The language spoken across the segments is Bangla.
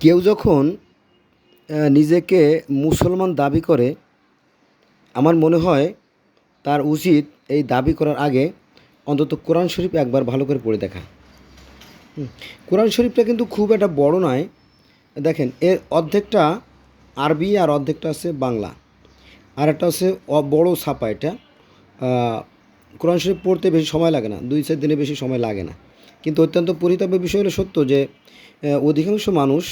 কেউ যখন নিজেকে মুসলমান দাবি করে, আমার মনে হয় তার উচিত এই দাবি করার আগে অন্তত কোরআন শরীফ একবার ভালো করে পড়ে দেখা। কোরআন শরীফটা কিন্তু খুব একটা বড় নয়। দেখেন, এর অর্ধেকটা আরবি আর অর্ধেকটা আছে বাংলা, আর একটা হচ্ছে বড় ছাপা। এটা কোরআন শরীফ পড়তে বেশি সময় লাগে না, 2-4 দিনে বেশি সময় লাগে না। কিন্তু অত্যন্ত পরিতাপের বিষয় হলো সত্য যে অধিকাংশ মানুষ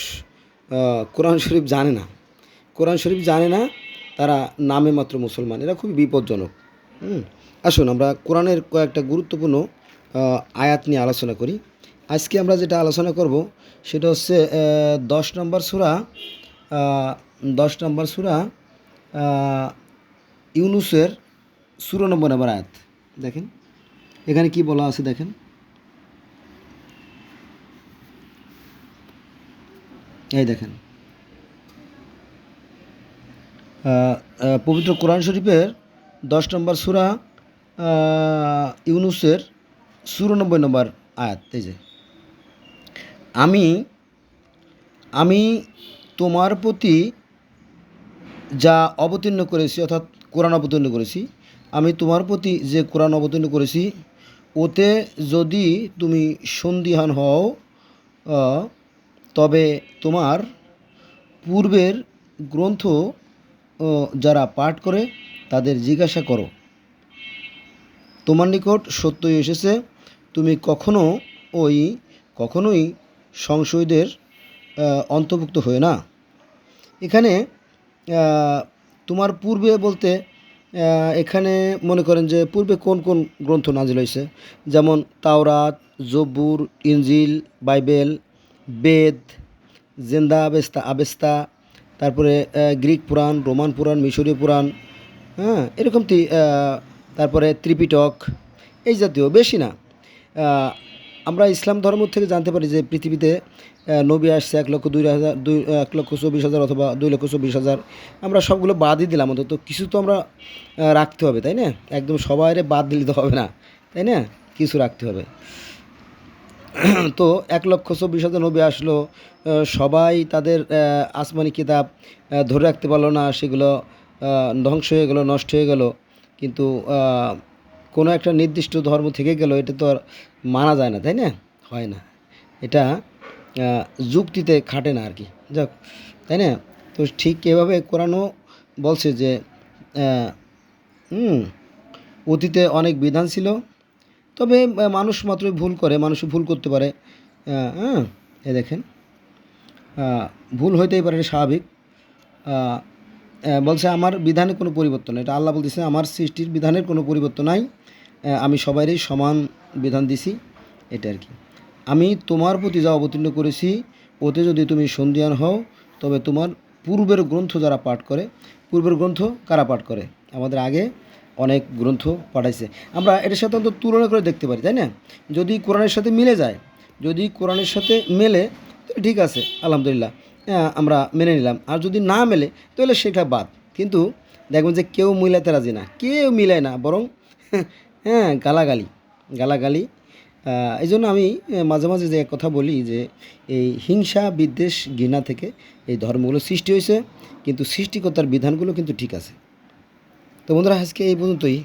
কোরআন শরীফ জানে না। কোরআন শরীফ জানে না, তারা নামে মাত্র মুসলমান। এরা খুবই বিপজ্জনক। আসুন আমরা কোরআনের কয়েকটা গুরুত্বপূর্ণ আয়াত নিয়ে আলোচনা করি। আজকে আমরা যেটা আলোচনা করব সেটা হচ্ছে 10 নম্বর সূরা, 10 নম্বর সূরা ইউনুসের 94 নম্বর আয়াত। দেখেন এখানে কি বলা আছে, দেখেন এই দেখেন পবিত্র কোরআন শরীফের 10 নম্বর সূরা ইউনুসের 94 নম্বর আয়াত। এই যে আমি আমি তোমার প্রতি যা অবতীর্ণ করেছি, অর্থাৎ কোরআন অবতীর্ণ করেছি, আমি তোমার প্রতি যে কোরআন অবতীর্ণ করেছি ওতে যদি তুমি সন্দিহান হও, তবে তোমার পূর্বের গ্রন্থ যারা পাঠ করে তাদের জিজ্ঞাসা করো, তোমার নিকট সত্যই এসেছে, তুমি কখনোই সংশয়ীদের অন্তর্ভুক্ত হয়ে না। এখানে তোমার পূর্বে বলতে এখানে মনে করেন যে পূর্বে কোন কোন গ্রন্থ নাজিল হয়েছে, যেমন তাওরাত, জবুর, ইনজিল, বাইবেল, বেদ, জেন্দা আবেস্তা, তারপরে গ্রিক পুরাণ, রোমান পুরাণ, মিশরীয় পুরাণ, হ্যাঁ এরকম তারপরে ত্রিপিটক, এই জাতীয় বেশি না। আমরা ইসলাম ধর্ম থেকে জানতে পারি যে পৃথিবীতে নবী আসছে 1,24,000 অথবা 2,24,000। আমরা সবগুলো বাদই দিলাম, অন্তত কিছু তো আমরা রাখতে হবে, তাই না? একদম সবাইরে বাদ দিলে তো হবে না, তাই না? কিছু রাখতে হবে। তো 1,24,000 নবী আসলো, সবাই তাদের আসমানি কিতাব ধরে রাখতে পারলো না, সেগুলো ধ্বংস হয়ে গেলো, নষ্ট হয়ে গেল। কিন্তু কোনো একটা নির্দিষ্ট ধর্ম থেকে গেল, এটা তো আর মানা যায় না, তাই না? হয় না, এটা যুক্তিতে খাটে না আর কি। যাক, তাই না? তো ঠিক এভাবে কোরআনও বলছে যে অতীতে অনেক বিধান ছিল, তবে মানুষ মাত্রই ভুল করে, মানুষ ভুল করতে পারে। হ্যাঁ, এ দেখেন ভুল হইতেই পারে, স্বাভাবিক। বলছে আমার বিধানে কোনো পরিবর্তন নেই, এটা আল্লাহ বলতেছে আমার সৃষ্টির বিধানের কোনো পরিবর্তন নাই, আমি সবাইরই সমান বিধান দিছি, এটা আর কি। আমি তোমার প্রতি যা অবতীর্ণ করেছি ওতে যদি তুমি সন্দিহান হও, তবে তোমার পূর্বের গ্রন্থ যারা পাঠ করে, পূর্বের গ্রন্থ কারা পাঠ করে? আমাদের আগে অনেক গ্রন্থ পাঠাইছে, আমরা এটার সাথে অন্তত তুলনা করে দেখতে পারি, তাই না? যদি কোরআনের সাথে মিলে যায়, যদি কোরআনের সাথে মেলে তো ঠিক আছে, আলহামদুলিল্লাহ, আমরা মেনে নিলাম। আর যদি না মেলে তাহলে সেটা বাদ। কিন্তু দেখবেন যে কেউ মিলাতে রাজি না, কেউ মিলায় না, বরং হ্যাঁ গালাগালি। এই জন্য আমি মাঝে মাঝে যে কথা বলি যে এই হিংসা, বিদ্বেষ, ঘৃণা থেকে এই ধর্মগুলো সৃষ্টি হয়েছে, কিন্তু সৃষ্টিকর্তার বিধানগুলো কিন্তু ঠিক আছে। তো বন্ধুরা, আজকে এই পর্যন্তই।